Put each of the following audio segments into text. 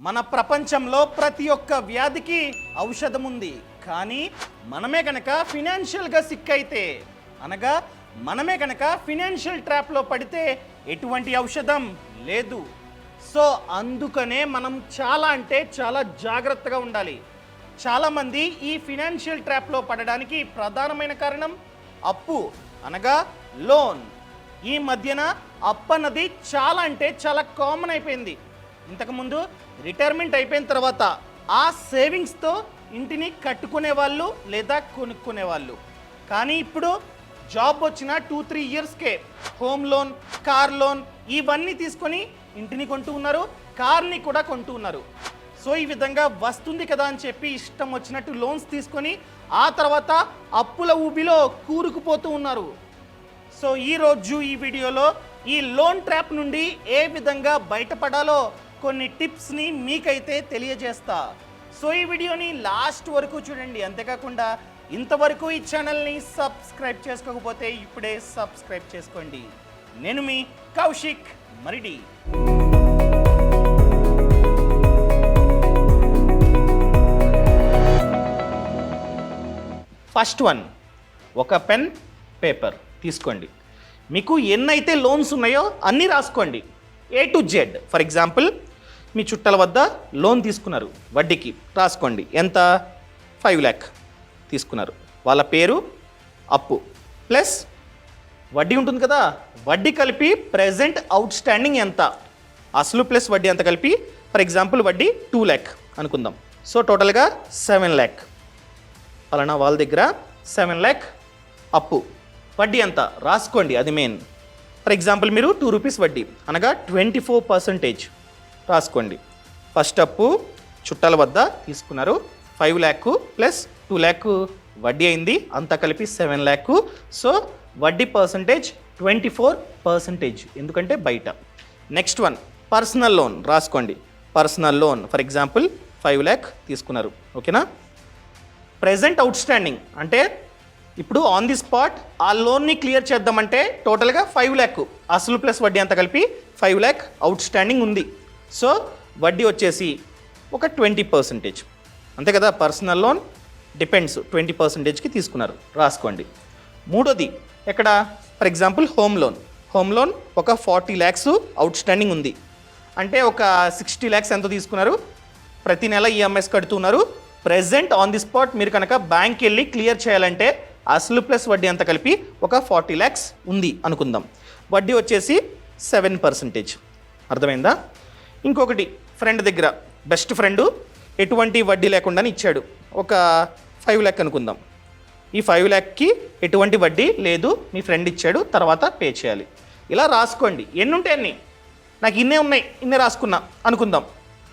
మన ప్రపంచంలో ప్రతి ఒక్క వ్యాధికి ఔషధం ఉంది. కానీ మనమే కనుక ఫినాన్షియల్గా సిక్ అయితే, అనగా మనమే కనుక ఫినాన్షియల్ ట్రాప్లో పడితే ఎటువంటి ఔషధం లేదు. సో అందుకనే మనం చాలా అంటే చాలా జాగ్రత్తగా ఉండాలి. చాలామంది ఈ ఫినాన్షియల్ ట్రాప్లో పడడానికి ప్రధానమైన కారణం అప్పు, అనగా లోన్. ఈ మధ్యన అప్పు అన్నది చాలా అంటే చాలా కామన్ అయిపోయింది. ఇంతకుముందు రిటైర్మెంట్ అయిపోయిన తర్వాత ఆ సేవింగ్స్తో ఇంటిని కట్టుకునే వాళ్ళు లేదా కొనుక్కునే వాళ్ళు. కానీ ఇప్పుడు జాబ్ వచ్చిన 2-3 ఇయర్స్కే హోమ్ లోన్, కార్ లోన్ ఇవన్నీ తీసుకొని ఇంటిని కొంటూ ఉన్నారు, కార్ని కూడా కొంటూ ఉన్నారు. సో ఈ విధంగా వస్తుంది కదా అని చెప్పి ఇష్టం వచ్చినట్టు లోన్స్ తీసుకొని ఆ తర్వాత అప్పుల ఊబిలో కూరుకుపోతూ ఉన్నారు. సో ఈరోజు ఈ వీడియోలో ఈ లోన్ ట్రాప్ నుండి ఏ విధంగా బయటపడాలో కొన్ని టిప్స్ని మీకైతే తెలియజేస్తా. సో ఈ వీడియోని లాస్ట్ వరకు చూడండి. అంతేకాకుండా ఇంతవరకు ఈ ఛానల్ని సబ్స్క్రైబ్ చేసుకోకపోతే ఇప్పుడే సబ్స్క్రైబ్ చేసుకోండి. నేను మీ కౌశిక్ మరిడి. ఫస్ట్ వన్, ఒక పెన్ పేపర్ తీసుకోండి. మీకు ఎన్నైతే లోన్స్ ఉన్నాయో అన్నీ రాసుకోండి, A to Z. For example, మీ చుట్టాల వద్ద లోన్ తీసుకున్నారు, వడ్డీకి రాసుకోండి. ఎంత? 5 lakh తీసుకున్నారు. వాళ్ళ పేరు, అప్పు ప్లస్ వడ్డీ ఉంటుంది కదా, వడ్డీ కలిపి ప్రెజెంట్ అవుట్ స్టాండింగ్ ఎంత, అసలు ప్లస్ వడ్డీ అంత కలిపి. ఫర్ ఎగ్జాంపుల్ వడ్డీ 2 lakh అనుకుందాం. సో టోటల్గా 7 lakh. అలానా వాళ్ళ దగ్గర 7 lakh అప్పు. వడ్డీ ఎంత రాసుకోండి, అది మెయిన్. ఫర్ ఎగ్జాంపుల్ మీరు 2 rupees వడ్డీ అనగా 24% రాసుకోండి. ఫస్ట్ అప్పు చుట్టాల వద్ద తీసుకున్నారు, 5 lakh ప్లస్ 2 lakh వడ్డీ అయింది, అంతా కలిపి 7 lakh. సో వడ్డీ పర్సంటేజ్ 24%, ఎందుకంటే బయట. నెక్స్ట్ వన్, పర్సనల్ లోన్ రాసుకోండి. Personal loan for example 5 lakh తీసుకున్నారు, ఓకేనా. ప్రెజెంట్ అవుట్ స్టాండింగ్ అంటే ఇప్పుడు ఆన్ ది స్పాట్ ఆ లోన్ని క్లియర్ చేద్దామంటే టోటల్గా 5 lakh, అసలు ప్లస్ వడ్డీ అంతా కలిపి 5 lakh అవుట్ స్టాండింగ్ ఉంది. సో వడ్డీ వచ్చేసి ఒక 20%, అంతే కదా. పర్సనల్ లోన్ డిపెండ్స్ 20%కి తీసుకున్నారు, రాసుకోండి. మూడోది ఎక్కడ? For example home loan. Home loan ఒక 40 lakhs అవుట్ స్టాండింగ్ ఉంది, అంటే ఒక 60 lakhs ఎంతో తీసుకున్నారు, ప్రతి నెల ఈఎంఐస్ కడుతున్నారు. ప్రెజెంట్ ఆన్ ది స్పాట్ మీరు కనుక బ్యాంక్కి వెళ్ళి క్లియర్ చేయాలంటే అసలు ప్లస్ వడ్డీ అంతా కలిపి ఒక 40 lakhs ఉంది అనుకుందాం. వడ్డీ వచ్చేసి 7%, అర్థమైందా. ఇంకొకటి, ఫ్రెండ్ దగ్గర, బెస్ట్ ఫ్రెండ్ ఎటువంటి వడ్డీ లేకుండానే ఇచ్చాడు, ఒక 5 lakh అనుకుందాం. ఈ 5 lakhకి ఎటువంటి వడ్డీ లేదు, మీ ఫ్రెండ్ ఇచ్చాడు, తర్వాత పే చేయాలి. ఇలా రాసుకోండి. ఎన్ని ఉంటాయి అన్ని, నాకు ఇన్నే ఉన్నాయి, ఇన్నే రాసుకున్నా అనుకుందాం.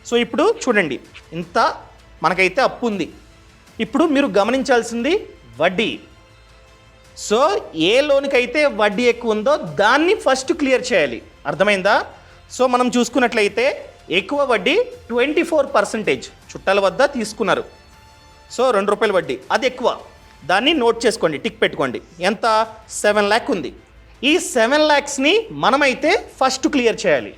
సో ఇప్పుడు చూడండి, ఇంత మనకైతే అప్పు ఉంది. ఇప్పుడు మీరు గమనించాల్సింది వడ్డీ. సో ఏ లోన్కి అయితే వడ్డీ ఎక్కువ ఉందో దాన్ని ఫస్ట్ క్లియర్ చేయాలి, అర్థమైందా. సో మనం చూసుకున్నట్లయితే ఎక్కువ వడ్డీ 24% చుట్టాల వద్ద తీసుకున్నారు. సో 2 రూపాయల వడ్డీ, అది ఎక్కువ. దాన్ని నోట్ చేసుకోండి, టిక్ పెట్టుకోండి. ఎంత? 7 lakh ఉంది. ఈ 7 lakhsని మనమైతే ఫస్ట్ క్లియర్ చేయాలి.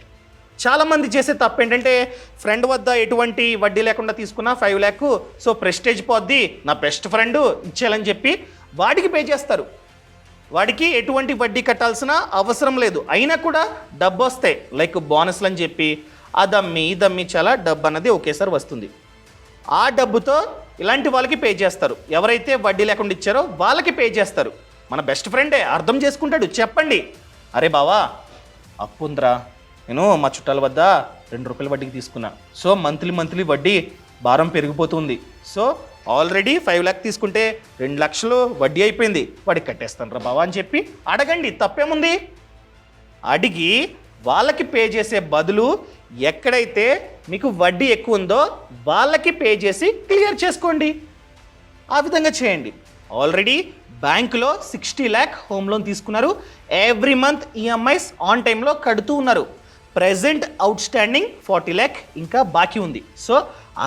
చాలామంది చేసే తప్పు ఏంటంటే, ఫ్రెండ్ వద్ద ఎటువంటి వడ్డీ లేకుండా తీసుకున్న 5 lakh, సో ప్రెస్టేజ్ పోద్ది, నా బెస్ట్ ఫ్రెండ్ ఇచ్చేయాలని చెప్పి వాడికి పే చేస్తారు. వాడికి ఎటువంటి వడ్డీ కట్టాల్సిన అవసరం లేదు, అయినా కూడా డబ్బు వస్తాయి, లైక్ బోనస్లు అని చెప్పి అదమ్మి ఇదమ్మి చాలా డబ్బు అన్నది ఒకేసారి వస్తుంది. ఆ డబ్బుతో ఇలాంటి వాళ్ళకి పే చేస్తారు. ఎవరైతే వడ్డీ లేకుండా ఇచ్చారో వాళ్ళకి పే చేస్తారు. మన బెస్ట్ ఫ్రెండే అర్థం చేసుకుంటాడు. చెప్పండి, అరే బావా అప్పు ఉందిరా, నేను మా చుట్టాల వద్ద 2 రూపాయల వడ్డీకి తీసుకున్నా, సో మంత్లీ వడ్డీ భారం పెరిగిపోతుంది. సో ఆల్రెడీ 5 lakh తీసుకుంటే 2 lakhs వడ్డీ అయిపోయింది, వాడికి కట్టేస్తాను రా బావా అని చెప్పి అడగండి, తప్పేముంది. అడిగి వాళ్ళకి పే చేసే బదులు ఎక్కడైతే మీకు వడ్డీ ఎక్కువ ఉందో వాళ్ళకి పే చేసి క్లియర్ చేసుకోండి. ఆ విధంగా చేయండి. ఆల్రెడీ బ్యాంకులో 60 lakh హోమ్ లోన్ తీసుకున్నారు, ఎవ్రీ మంత్ ఈఎంఐస్ ఆన్ టైంలో కడుతూ ఉన్నారు. ప్రెజెంట్ అవుట్ స్టాండింగ్ 40 lakh ఇంకా బాకీ ఉంది. సో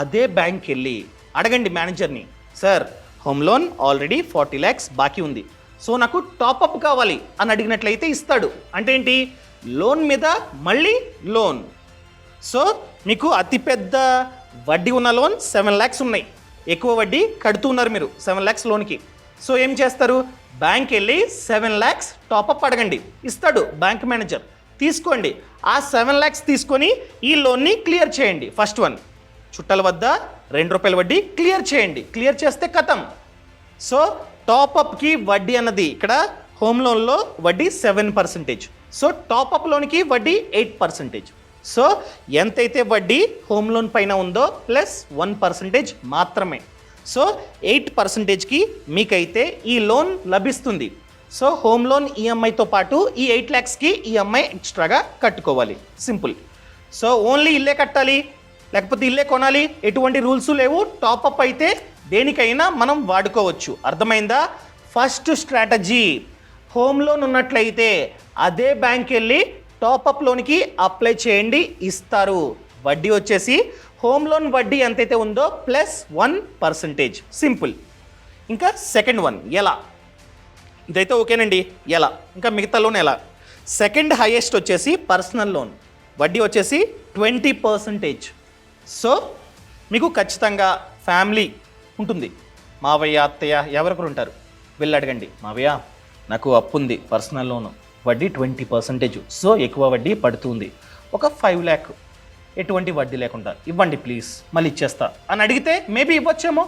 అదే బ్యాంక్కి వెళ్ళి అడగండి మేనేజర్ని, sir home loan already 40 lakhs బాకీ ఉంది, సో నాకు టాప్అప్ కావాలి అని అడిగినట్లయితే ఇస్తాడు. అంటే ఏంటి? లోన్ మీద మళ్ళీ లోన్. సో మీకు అతిపెద్ద వడ్డీ ఉన్న లోన్ 7 lakhs ఉన్నాయి, ఎక్కువ వడ్డీ కడుతున్నారు మీరు 7 lakhs లోన్కి. సో ఏం చేస్తారు, బ్యాంక్ వెళ్ళి 7 lakhs టాపప్ అడగండి, ఇస్తాడు బ్యాంక్ మేనేజర్, తీసుకోండి. ఆ 7 lakhs తీసుకొని ఈ లోన్ని క్లియర్ చేయండి. ఫస్ట్ వన్, చుట్టాల వద్ద ₹2 వడ్డీ క్లియర్ చేయండి. క్లియర్ చేస్తే కథం. సో టాపప్కి వడ్డీ అన్నది ఇక్కడ హోమ్ లోన్లో వడ్డీ 7%. సో టాపప్ లోన్కి వడ్డీ 8%. సో ఎంతైతే వడ్డీ హోమ్ లోన్ పైన ఉందో ప్లస్ 1% మాత్రమే. సో 8%కి మీకైతే ఈ లోన్ లభిస్తుంది. సో హోమ్ లోన్ ఈఎంఐతో పాటు ఈ 8 lakhsకి ఈఎంఐ ఎక్స్ట్రాగా కట్టుకోవాలి, సింపుల్. సో ఓన్లీ ఇల్లే కట్టాలి లేకపోతే ఇల్లే కొనాలి ఎటువంటి రూల్స్ లేవు. టాపప్ అయితే దేనికైనా మనం వాడుకోవచ్చు, అర్థమైందా? ఫస్ట్ స్ట్రాటజీ, హోమ్ లోన్ ఉన్నట్లయితే అదే బ్యాంక్ వెళ్ళి టాపప్ లోన్కి అప్లై చేయండి, ఇస్తారు. వడ్డీ వచ్చేసి హోమ్ లోన్ వడ్డీ ఎంతైతే ఉందో ప్లస్ 1%, సింపుల్. ఇంకా సెకండ్ వన్ ఎలా, ఇదైతే ఓకేనండి. ఎలా ఇంకా మిగతా లోన్ ఎలా? సెకండ్ హైయెస్ట్ వచ్చేసి పర్సనల్ లోన్, వడ్డీ వచ్చేసి 20%. సో మీకు ఖచ్చితంగా ఫ్యామిలీ ఉంటుంది, మావయ్య అత్తయ్య ఎవరొకరు ఉంటారు, వెళ్ళి అడగండి, మావయ్య నాకు అప్పు ఉంది పర్సనల్ లోను, వడ్డీ 20%, సో ఎక్కువ వడ్డీ పడుతుంది, ఒక 5 lakh ఎటువంటి వడ్డీ లేకుండా ఇవ్వండి ప్లీజ్, మళ్ళీ ఇచ్చేస్తా అని అడిగితే మేబీ ఇవ్వచ్చేమో.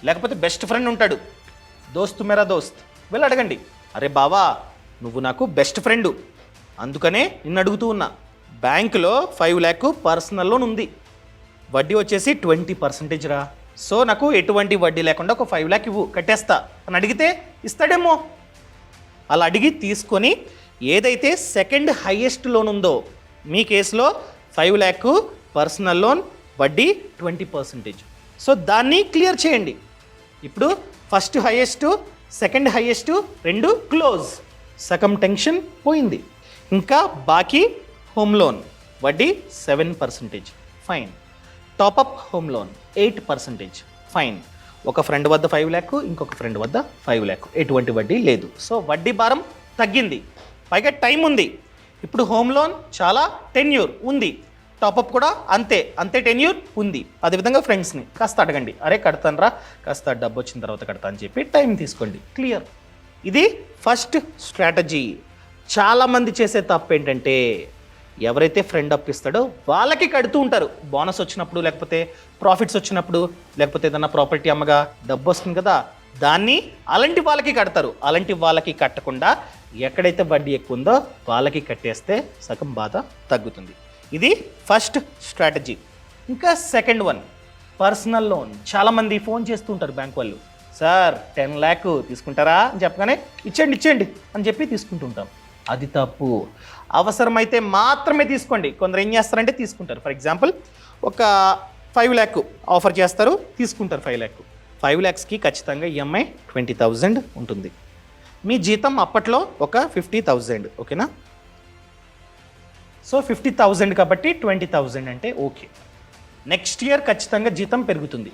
లేకపోతే బెస్ట్ ఫ్రెండ్ ఉంటాడు, దోస్త్ మేరా దోస్త్, వెళ్ళి అడగండి, అరే బావా నువ్వు నాకు బెస్ట్ ఫ్రెండు అందుకనే నిన్ను అడుగుతూ ఉన్నా, బ్యాంకులో 5 lakh పర్సనల్ లోన్ ఉంది, వడ్డీ వచ్చేసి 20% రా, సో నాకు ఎటువంటి వడ్డీ లేకుండా ఒక 5 lakh ఇవ్వు, కట్టేస్తా అని అడిగితే ఇస్తాడేమో. అలా అడిగి తీసుకొని ఏదైతే సెకండ్ హైయెస్ట్ లోన్ ఉందో, మీ కేసులో 5 lakh పర్సనల్ లోన్, వడ్డీ 20%, సో దాన్ని క్లియర్ చేయండి. ఇప్పుడు ఫస్ట్ హైయెస్ట్ సెకండ్ హైయెస్ట్ రెండు క్లోజ్, సగం టెన్షన్ పోయింది. ఇంకా బాకీ హోమ్ లోన్ వడ్డీ 7%, fine. Top up home loan 8%, fine. ఒక ఫ్రెండ్ వద్ద 5 lakh, ఇంకొక ఫ్రెండ్ వద్ద 5 lakh, ఎటువంటి వడ్డీ లేదు. సో వడ్డీ భారం తగ్గింది, పైగా టైం ఉంది. ఇప్పుడు హోమ్ లోన్ చాలా టెన్యూర్ ఉంది, టాపప్ కూడా అంతే టెన్యూర్ ఉంది. అదేవిధంగా ఫ్రెండ్స్ని కాస్త అడగండి, అరే కడతానరా, కాస్త డబ్బు వచ్చిన తర్వాత కడతా అని చెప్పి టైం తీసుకోండి, క్లియర్. ఇది ఫస్ట్ స్ట్రాటజీ. చాలామంది చేసే తప్పు ఏంటంటే ఎవరైతే ఫ్రెండ్ అప్ ఇస్తాడో వాళ్ళకి కడుతూ ఉంటారు, బోనస్ వచ్చినప్పుడు లేకపోతే ప్రాఫిట్స్ వచ్చినప్పుడు లేకపోతే ఏదన్నా ప్రాపర్టీ అమ్మగా డబ్బు వస్తుంది కదా, దాన్ని అలాంటి వాళ్ళకి కడతారు. అలాంటి వాళ్ళకి కట్టకుండా ఎక్కడైతే వడ్డీ ఎక్కువ ఉందో వాళ్ళకి కట్టేస్తే సగం బాధ తగ్గుతుంది. ఇది ఫస్ట్ స్ట్రాటజీ. ఇంకా సెకండ్ వన్, పర్సనల్ లోన్. చాలామంది ఫోన్ చేస్తుంటారు బ్యాంక్ వాళ్ళు, సార్ 10 lakh తీసుకుంటారా అని చెప్పగానే ఇచ్చేయండి అని చెప్పి తీసుకుంటుంటాం. అది తప్పు. అవసరమైతే మాత్రమే తీసుకోండి. కొందరు ఏం చేస్తారంటే తీసుకుంటారు, ఫర్ ఎగ్జాంపుల్ ఒక 5 lakh ఆఫర్ చేస్తారు, తీసుకుంటారు 5 lakh. 5 lakhsకి ఖచ్చితంగా ఈఎంఐ 20,000 ఉంటుంది. మీ జీతం అప్పట్లో ఒక 50,000, ఓకేనా? సో 50,000 కాబట్టి 20,000 అంటే ఓకే. నెక్స్ట్ ఇయర్ ఖచ్చితంగా జీతం పెరుగుతుంది.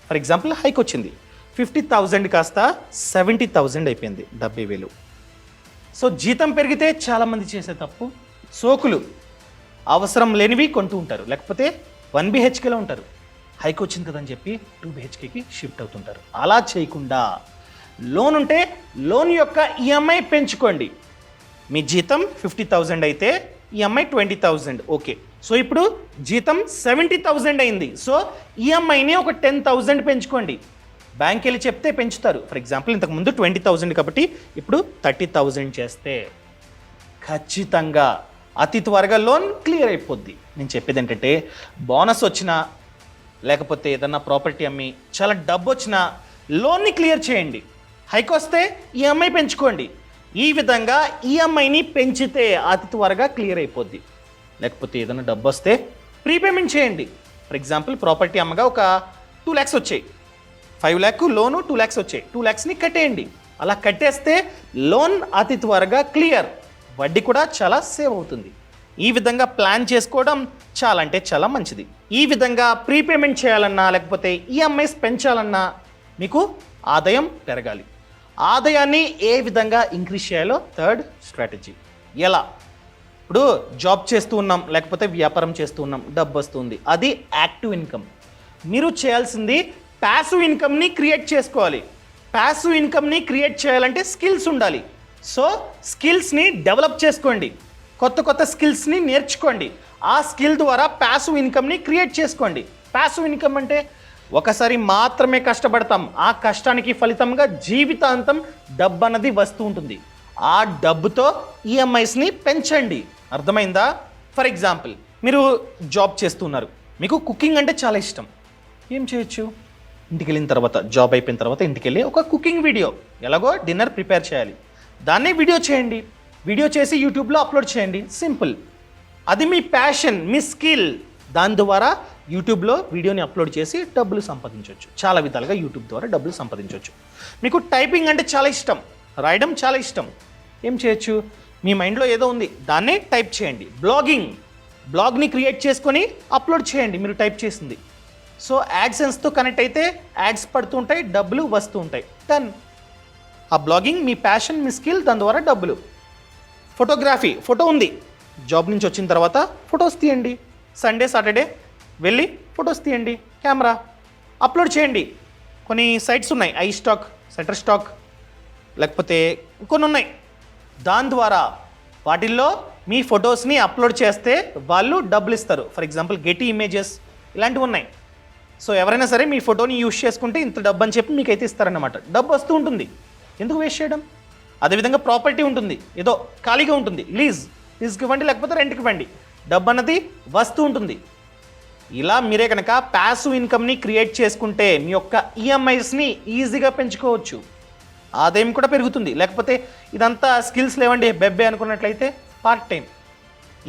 ఫర్ ఎగ్జాంపుల్ హైక్ వచ్చింది, 50,000 కాస్త 70,000 అయిపోయింది, 70,000. సో జీతం పెరిగితే చాలామంది చేసే తప్పు, సోకులు అవసరం లేనివి కొంటూ ఉంటారు, లేకపోతే 1 BHKలో ఉంటారు, హైక్ వచ్చింది కదని చెప్పి 2 BHKకి షిఫ్ట్ అవుతుంటారు. అలా చేయకుండా లోన్ ఉంటే లోన్ యొక్క ఈఎంఐ పెంచుకోండి. మీ జీతం 50,000 అయితే ఈఎంఐ 20,000, ఓకే. సో ఇప్పుడు జీతం 70,000 అయింది, సో ఈఎంఐని ఒక 10,000 పెంచుకోండి. బ్యాంక్ వెళ్ళి చెప్తే పెంచుతారు. ఫర్ ఎగ్జాంపుల్ ఇంతకుముందు 20,000 కాబట్టి ఇప్పుడు 30,000 చేస్తే ఖచ్చితంగా అతి త్వరగా లోన్ క్లియర్ అయిపోద్ది. నేను చెప్పేది ఏంటంటే బోనస్ వచ్చినా లేకపోతే ఏదన్నా ప్రాపర్టీ అమ్మి చాలా డబ్బు వచ్చినా లోన్ని క్లియర్ చేయండి. హైక్ వస్తే ఈఎంఐ పెంచుకోండి. ఈ విధంగా ఈఎంఐని పెంచితే అతి త్వరగా క్లియర్ అయిపోద్ది. లేకపోతే ఏదైనా డబ్బు వస్తే ప్రీపేమెంట్ చేయండి. ఫర్ ఎగ్జాంపుల్ ప్రాపర్టీ అమ్మగా ఒక 2 lakhs వచ్చాయి, 5 lakh లోను 2 lakhs వచ్చాయి, 2 lakhsని కట్టేయండి. అలా కట్టేస్తే లోన్ అతి త్వరగా క్లియర్, వడ్డీ కూడా చాలా సేవ్ అవుతుంది. ఈ విధంగా ప్లాన్ చేసుకోవడం చాలా అంటే చాలా మంచిది. ఈ విధంగా ప్రీపేమెంట్ చేయాలన్నా లేకపోతే ఈఎంఐస్ పెంచాలన్నా మీకు ఆదాయం పెరగాలి. ఆదాయాన్ని ఏ విధంగా ఇంక్రీజ్ చేయాలో థర్డ్ స్ట్రాటజీ. ఎలా? ఇప్పుడు జాబ్ చేస్తూ ఉన్నాం, లేకపోతే వ్యాపారం చేస్తూ ఉన్నాం, డబ్బు వస్తుంది, అది యాక్టివ్ ఇన్కమ్. మీరు చేయాల్సింది ప్యాసివ్ ఇన్కమ్ని క్రియేట్ చేసుకోవాలి. ప్యాసివ్ ఇన్కమ్ని క్రియేట్ చేయాలంటే స్కిల్స్ ఉండాలి. సో స్కిల్స్ని డెవలప్ చేసుకోండి, కొత్త కొత్త స్కిల్స్ని నేర్చుకోండి. ఆ స్కిల్ ద్వారా ప్యాసివ్ ఇన్కమ్ని క్రియేట్ చేసుకోండి. ప్యాసివ్ ఇన్కమ్ అంటే ఒకసారి మాత్రమే కష్టపడతాం, ఆ కష్టానికి ఫలితంగా జీవితాంతం డబ్బు అన్నది వస్తూ ఉంటుంది. ఆ డబ్బుతో ఈఎంఐస్ని పెంచండి. అర్థమైందా? ఫర్ ఎగ్జాంపుల్, మీరు జాబ్ చేస్తున్నారు, మీకు కుకింగ్ అంటే చాలా ఇష్టం. ఏం చేయొచ్చు? ఇంటికి వెళ్ళిన తర్వాత, జాబ్ అయిపోయిన తర్వాత ఇంటికి వెళ్ళి ఒక కుకింగ్ వీడియో, ఎలాగో డిన్నర్ ప్రిపేర్ చేయాలి, దాన్నే వీడియో చేయండి. వీడియో చేసి యూట్యూబ్లో అప్లోడ్ చేయండి. సింపుల్. అది మీ ప్యాషన్, మీ స్కిల్. దాని ద్వారా యూట్యూబ్లో వీడియోని అప్లోడ్ చేసి డబ్బులు సంపాదించవచ్చు. చాలా విధాలుగా యూట్యూబ్ ద్వారా డబ్బులు సంపాదించవచ్చు. మీకు టైపింగ్ అంటే చాలా ఇష్టం, రాయడం చాలా ఇష్టం. ఏం చేయొచ్చు? మీ మైండ్లో ఏదో ఉంది, దాన్నే టైప్ చేయండి. బ్లాగ్ని క్రియేట్ చేసుకొని అప్లోడ్ చేయండి మీరు టైప్ చేసింది. సో యాడ్సెన్స్తో కనెక్ట్ అయితే యాడ్స్ పడుతూ ఉంటాయి, డబ్బులు వస్తూ ఉంటాయి. డన్. ఆ బ్లాగింగ్ మీ ప్యాషన్, మీ స్కిల్, దాని ద్వారా డబ్బులు. ఫోటోగ్రఫీ, ఫోటో ఉంది, జాబ్ నుంచి వచ్చిన తర్వాత ఫొటోస్ తీయండి. సండే సాటర్డే వెళ్ళి ఫొటోస్ తీయండి, కెమెరా అప్లోడ్ చేయండి. కొన్ని సైట్స్ ఉన్నాయి, ఐ స్టాక్, సెటర్ స్టాక్, లేకపోతే కొన్ని ఉన్నాయి. దాని ద్వారా వాటిల్లో మీ ఫొటోస్ని అప్లోడ్ చేస్తే వాళ్ళు డబ్బులు ఇస్తారు. ఫర్ ఎగ్జాంపుల్ గెటీ ఇమేజెస్ ఇలాంటివి ఉన్నాయి. సో ఎవరైనా సరే మీ ఫోటోని యూజ్ చేసుకుంటే ఇంత డబ్బు అని చెప్పి మీకైతే ఇస్తారన్నమాట. డబ్బు వస్తూ ఉంటుంది, ఎందుకు వేస్ట్ చేయడం? అదేవిధంగా ప్రాపర్టీ ఉంటుంది, ఏదో ఖాళీగా ఉంటుంది, లీజ్కి ఇవ్వండి, లేకపోతే రెంట్కి ఇవ్వండి, డబ్బు అన్నది వస్తూ ఉంటుంది. ఇలా మీరే కనుక ప్యాసివ్ ఇన్కమ్ని క్రియేట్ చేసుకుంటే మీ యొక్క ఈఎంఐస్ని ఈజీగా పెంచుకోవచ్చు, ఆదాయం కూడా పెరుగుతుంది. లేకపోతే ఇదంతా స్కిల్స్ లేవండి బెబ్బే అనుకున్నట్లయితే పార్ట్ టైం,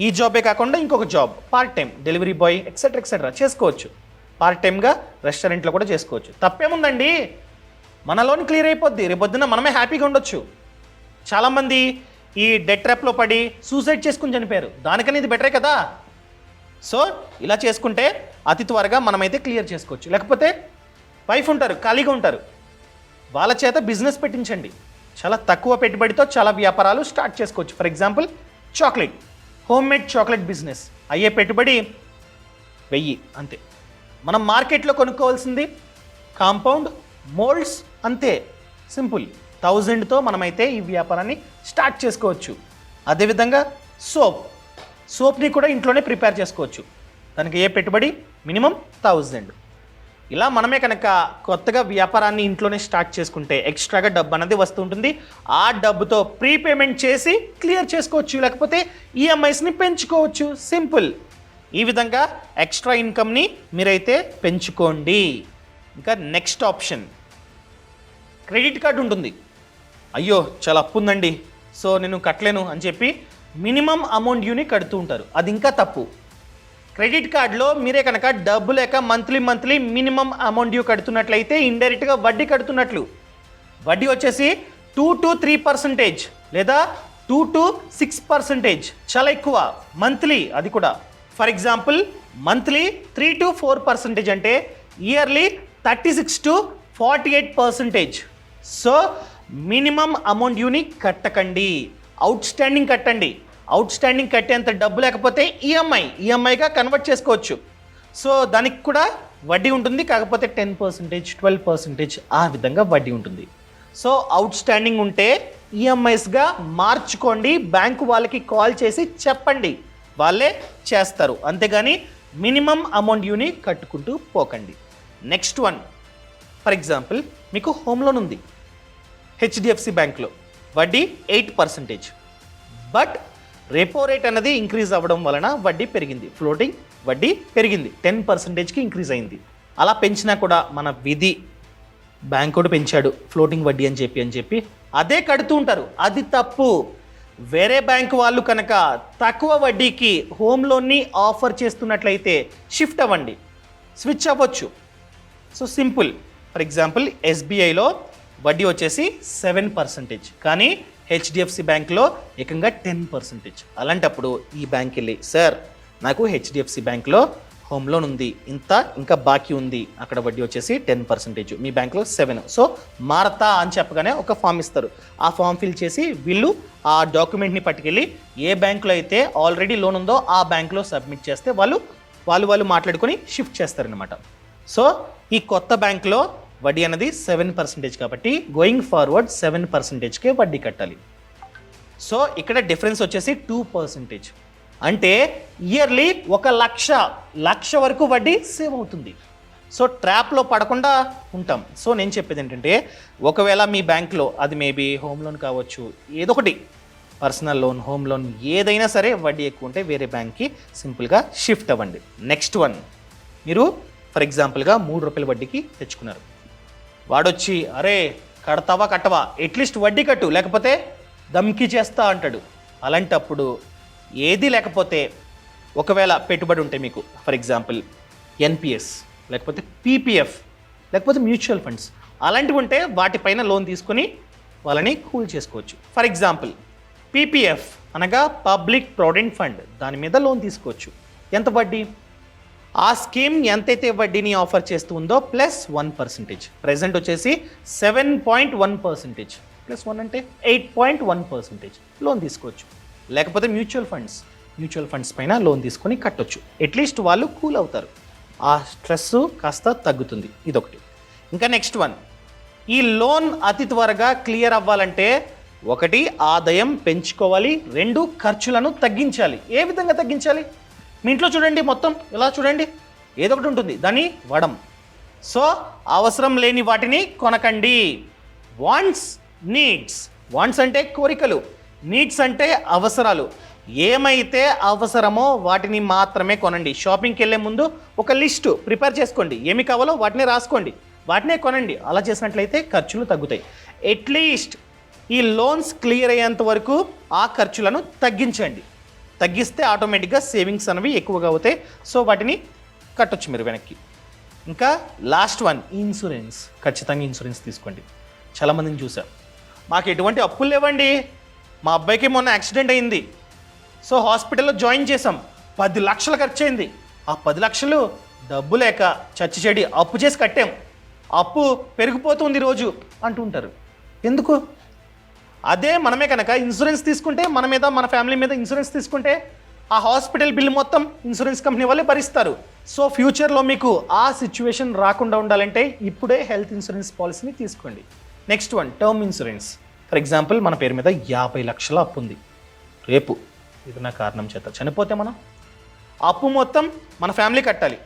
ఈ జాబే కాకుండా ఇంకొక job part time, delivery boy etcetera చేసుకోవచ్చు. పార్ట్ టైంగా రెస్టారెంట్లో కూడా చేసుకోవచ్చు. తప్పేముందండి? మన లోన్ క్లియర్ అయిపోద్ది, రేపొద్దున మనమే హ్యాపీగా ఉండొచ్చు. చాలామంది ఈ డెట్ ట్రాప్లో పడి సూసైడ్ చేసుకుని చనిపోయారు, దానికని ఇది బెటరే కదా. సో ఇలా చేసుకుంటే అతి త్వరగా మనమైతే క్లియర్ చేసుకోవచ్చు. లేకపోతే వైఫ్ ఉంటారు, ఖాళీగా ఉంటారు, వాళ్ళ చేత బిజినెస్ పెట్టించండి. చాలా తక్కువ పెట్టుబడితో చాలా వ్యాపారాలు స్టార్ట్ చేసుకోవచ్చు. For example chocolate, home made chocolate business, అయ్యే పెట్టుబడి 1000 అంతే. మనం మార్కెట్లో కొనుక్కోవాల్సింది కాంపౌండ్, మోల్డ్స్, అంతే. సింపుల్. 1000తో మనమైతే ఈ వ్యాపారాన్ని స్టార్ట్ చేసుకోవచ్చు. అదేవిధంగా సోప్ని కూడా ఇంట్లోనే ప్రిపేర్ చేసుకోవచ్చు. దానికి ఏ పెట్టుబడి? మినిమం 1000. ఇలా మనమే కనుక కొత్తగా వ్యాపారాన్ని ఇంట్లోనే స్టార్ట్ చేసుకుంటే ఎక్స్ట్రాగా డబ్బు అనేది వస్తుంటుంది. ఆ డబ్బుతో ప్రీపేమెంట్ చేసి క్లియర్ చేసుకోవచ్చు, లేకపోతే ఈఎంఐస్ని పెంచుకోవచ్చు. సింపుల్. ఈ విధంగా ఎక్స్ట్రా ఇన్కమ్ని మీరైతే పెంచుకోండి. ఇంకా నెక్స్ట్ ఆప్షన్, క్రెడిట్ కార్డు ఉంటుంది. అయ్యో చాలా అప్పు ఉందండి, సో నేను కట్టలేను అని చెప్పి మినిమం అమౌంట్ డ్యూని కడుతూ ఉంటారు. అది ఇంకా తప్పు. క్రెడిట్ కార్డులో మీరే కనుక డబ్బు లేక మంత్లీ మినిమం అమౌంట్ డ్యూ కడుతున్నట్లయితే ఇండైరెక్ట్గా వడ్డీ కడుతున్నట్లు. వడ్డీ వచ్చేసి 2 to 3% లేదా 2 to 6%, చాలా ఎక్కువ మంత్లీ. అది కూడా ఫర్ ఎగ్జాంపుల్ మంత్లీ 3 to 4% అంటే yearly 36 to 48%. So minimum amount డ్యూని కట్టకండి, అవుట్ స్టాండింగ్ కట్టండి. అవుట్ స్టాండింగ్ కట్టేంత డబ్బు లేకపోతే ఈఎంఐగా కన్వర్ట్ చేసుకోవచ్చు. సో దానికి కూడా వడ్డీ ఉంటుంది, కాకపోతే 10%, 12% ఆ విధంగా వడ్డీ ఉంటుంది. సో అవుట్ స్టాండింగ్ ఉంటే ఈఎంఐస్గా మార్చుకోండి. బ్యాంకు వాళ్ళకి కాల్ చేసి చెప్పండి, వాళ్ళే చేస్తారు. అంతేగాని మినిమం అమౌంట్ డ్యూని కట్టుకుంటూ పోకండి. నెక్స్ట్ వన్, ఫర్ ఎగ్జాంపుల్ మీకు హోమ్ లోన్ ఉంది హెచ్డిఎఫ్సి బ్యాంక్లో, వడ్డీ 8%. బట్ రెపో రేట్ అనేది ఇంక్రీజ్ అవ్వడం వలన వడ్డీ పెరిగింది, ఫ్లోటింగ్ వడ్డీ పెరిగింది, 10%కి ఇంక్రీజ్ అయింది. అలా పెంచినా కూడా మన విధి, బ్యాంకుడు పెంచాడు ఫ్లోటింగ్ వడ్డీ అని చెప్పి అదే కడుతూ ఉంటారు. అది తప్పు. వేరే బ్యాంకు వాళ్ళు కనుక తక్కువ వడ్డీకి హోమ్ లోన్ని ఆఫర్ చేస్తున్నట్లయితే షిఫ్ట్ అవ్వండి, స్విచ్ అవ్వచ్చు. So simple. ఫర్ ఎగ్జాంపుల్ ఎస్బీఐలో వడ్డీ వచ్చేసి 7%, కానీ హెచ్డిఎఫ్సి బ్యాంక్లో ఏకంగా 10%. అలాంటప్పుడు ఈ బ్యాంక్ వెళ్ళి, సార్ నాకు హెచ్డిఎఫ్సి బ్యాంక్లో హోమ్ లోన్ ఉంది, ఇంత ఇంకా బాకీ ఉంది, అక్కడ వడ్డీ వచ్చేసి 10%, మీ బ్యాంక్లో 7. సో మారతా అని చెప్పగానే ఒక ఫామ్ ఇస్తారు. ఆ ఫామ్ ఫిల్ చేసి వీళ్ళు ఆ డాక్యుమెంట్ని పట్టుకెళ్ళి ఏ బ్యాంకులో అయితే ఆల్రెడీ లోన్ ఉందో ఆ బ్యాంకులో సబ్మిట్ చేస్తే వాళ్ళు మాట్లాడుకొని షిఫ్ట్ చేస్తారనమాట. సో ఈ కొత్త బ్యాంకులో వడ్డీ అనేది 7% కాబట్టి గోయింగ్ ఫార్వర్డ్ 7%కే వడ్డీ కట్టాలి. సో ఇక్కడ డిఫరెన్స్ వచ్చేసి 2%. అంటే ఇయర్లీ 1,00,000 వరకు వడ్డీ సేవ్ అవుతుంది. సో ట్రాప్లో పడకుండా ఉంటాం. సో నేను చెప్పేది ఏంటంటే, ఒకవేళ మీ బ్యాంక్లో అది మేబీ హోమ్ లోన్ కావచ్చు, ఏదో ఒకటి పర్సనల్ లోన్, హోమ్ లోన్, ఏదైనా సరే వడ్డీ ఎక్కువ ఉంటే వేరే బ్యాంక్కి సింపుల్గా షిఫ్ట్ అవ్వండి. నెక్స్ట్ వన్, మీరు ఫర్ ఎగ్జాంపుల్గా 3 రూపాయల వడ్డీకి తెచ్చుకున్నారు. వాడొచ్చి అరే కడతావా కట్టవా, అట్లీస్ట్ వడ్డీ కట్టు లేకపోతే దమ్కి చేస్తా అంటాడు. అలాంటప్పుడు ఏది లేకపోతే ఒకవేళ పెట్టుబడి ఉంటే మీకు ఫర్ ఎగ్జాంపుల్ ఎన్పిఎస్ లేకపోతే పీపీఎఫ్ లేకపోతే మ్యూచువల్ ఫండ్స్ అలాంటివి ఉంటే వాటిపైన లోన్ తీసుకొని వాళ్ళని కూల్ చేసుకోవచ్చు. ఫర్ ఎగ్జాంపుల్ పీపీఎఫ్ అనగా పబ్లిక్ ప్రావిడెంట్ ఫండ్, దాని మీద లోన్ తీసుకోవచ్చు. ఎంత వడ్డీ? ఆ స్కీమ్ ఎంతైతే వడ్డీని ఆఫర్ చేస్తూ ఉందో ప్లస్ 1%. ప్రెజెంట్ వచ్చేసి 7.1%, ప్లస్ 1 అంటే 8.1% లోన్ తీసుకోవచ్చు. లేకపోతే మ్యూచువల్ ఫండ్స్ పైన లోన్ తీసుకొని కట్టొచ్చు. అట్లీస్ట్ వాళ్ళు కూల్ అవుతారు, ఆ స్ట్రెస్ కాస్త తగ్గుతుంది. ఇదొకటి. ఇంకా నెక్స్ట్ వన్, ఈ లోన్ అతి త్వరగా క్లియర్ అవ్వాలంటే 1 ఆదాయం పెంచుకోవాలి, 2 ఖర్చులను తగ్గించాలి. ఏ విధంగా తగ్గించాలి? మీ ఇంట్లో చూడండి, మొత్తం ఇలా చూడండి, ఏదో ఒకటి ఉంటుంది, దాన్ని వడం. సో అవసరం లేని వాటిని కొనకండి. Wants, needs. వాంట్స్ అంటే కోరికలు, నీడ్స్ అంటే అవసరాలు. ఏమైతే అవసరమో వాటిని మాత్రమే కొనండి. షాపింగ్కి వెళ్ళే ముందు ఒక లిస్టు ప్రిపేర్ చేసుకోండి, ఏమి కావాలో వాటినే రాసుకోండి, వాటినే కొనండి. అలా చేసినట్లయితే ఖర్చులు తగ్గుతాయి. అట్లీస్ట్ ఈ లోన్స్ క్లియర్ అయ్యేంత వరకు ఆ ఖర్చులను తగ్గించండి. తగ్గిస్తే ఆటోమేటిక్గా సేవింగ్స్ అనేవి ఎక్కువగా అవుతాయి. సో వాటిని కట్టొచ్చు మీరు వెనక్కి. ఇంకా లాస్ట్ వన్, ఇన్సూరెన్స్. ఖచ్చితంగా ఇన్సూరెన్స్ తీసుకోండి. చాలామందిని చూసాం, మాకు ఎటువంటి అప్పులు లేవండి, మా అబ్బాయికి మొన్న యాక్సిడెంట్ అయింది, సో హాస్పిటల్లో జాయిన్ చేసాం, 10 లక్షలు ఖర్చు అయింది. ఆ 10 లక్షలు డబ్బు లేక చచ్చి చెడి అప్పు చేసి కట్టాం, అప్పు పెరిగిపోతుంది రోజు అంటుంటారు. ఎందుకు? అదే మనమే కనుక ఇన్సూరెన్స్ తీసుకుంటే, మన మీద మన ఫ్యామిలీ మీద ఇన్సూరెన్స్ తీసుకుంటే ఆ హాస్పిటల్ బిల్లు మొత్తం ఇన్సూరెన్స్ కంపెనీ వాళ్ళే భరిస్తారు. సో ఫ్యూచర్లో మీకు ఆ సిచ్యువేషన్ రాకుండా ఉండాలంటే ఇప్పుడే హెల్త్ ఇన్సూరెన్స్ పాలసీని తీసుకోండి. Next one, term insurance. For example మన పేరు మీద 50 లక్షల అప్పు ఉంది, రేపు ఏదైనా కారణం చేత చనిపోతే మనం అప్పు మొత్తం మన ఫ్యామిలీ కట్టాలి.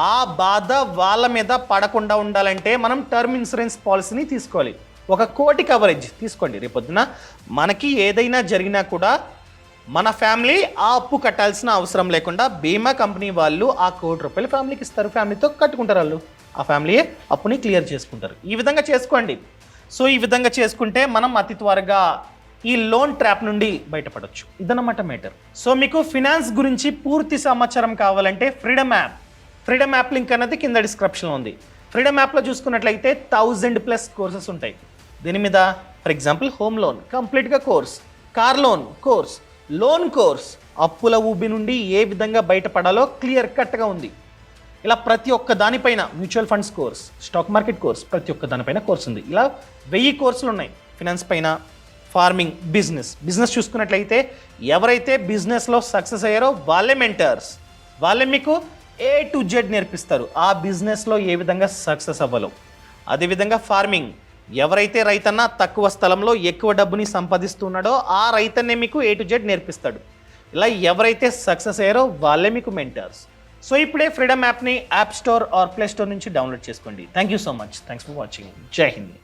ఆ బాధ వాళ్ళ మీద పడకుండా ఉండాలంటే మనం టర్మ్ ఇన్సూరెన్స్ పాలసీని తీసుకోవాలి. 1 కోటి కవరేజ్ తీసుకోండి. రేపొద్దున మనకి ఏదైనా జరిగినా కూడా మన ఫ్యామిలీ ఆ అప్పు కట్టాల్సిన అవసరం లేకుండా బీమా కంపెనీ వాళ్ళు ఆ 1 కోటి రూపాయలు ఫ్యామిలీకి ఇస్తారు, ఫ్యామిలీతో కట్టుకుంటారు వాళ్ళు, ఆ ఫ్యామిలీయే అప్పుని క్లియర్ చేసుకుంటారు. ఈ విధంగా చేసుకోండి. సో ఈ విధంగా చేసుకుంటే మనం అతి త్వరగా ఈ లోన్ ట్రాప్ నుండి బయటపడవచ్చు. ఇదన్నమాట మ్యాటర్. సో మీకు ఫినాన్స్ గురించి పూర్తి సమాచారం కావాలంటే ఫ్రీడమ్ యాప్ లింక్ అనేది కింద డిస్క్రిప్షన్లో ఉంది. ఫ్రీడమ్ యాప్లో చూసుకున్నట్లయితే 1000+ కోర్సెస్ ఉంటాయి. దీని మీద ఫర్ ఎగ్జాంపుల్ హోమ్ లోన్ కంప్లీట్గా course, car loan course, loan course, అప్పుల ఊబి నుండి ఏ విధంగా బయటపడాలో క్లియర్ కట్గా ఉంది. ఇలా ప్రతి ఒక్క దానిపైన mutual funds course, stock market course, ప్రతి ఒక్క దానిపైన కోర్స్ ఉంది. ఇలా 1000 కోర్సులు ఉన్నాయి. ఫినాన్స్ పైన, ఫార్మింగ్, బిజినెస్ చూసుకున్నట్లయితే ఎవరైతే బిజినెస్లో సక్సెస్ అయ్యారో వాళ్ళే మెంటర్స్, వాళ్ళే మీకు A to Z నేర్పిస్తారు, ఆ బిజినెస్లో ఏ విధంగా సక్సెస్ అవ్వాలో. అదేవిధంగా ఫార్మింగ్, ఎవరైతే రైతన్న తక్కువ స్థలంలో ఎక్కువ డబ్బుని సంపాదిస్తున్నాడో ఆ రైతన్నే మీకు A to Z నేర్పిస్తాడు. ఇలా ఎవరైతే సక్సెస్ అయ్యారో వాళ్ళే మీకు మెంటర్స్. సో ఇప్పుడే ఫ్రీడమ్ యాప్ని app store or play store నుంచి డౌన్లోడ్ చేసుకోండి. Thank you so much. Thanks for watching. జై హింద్.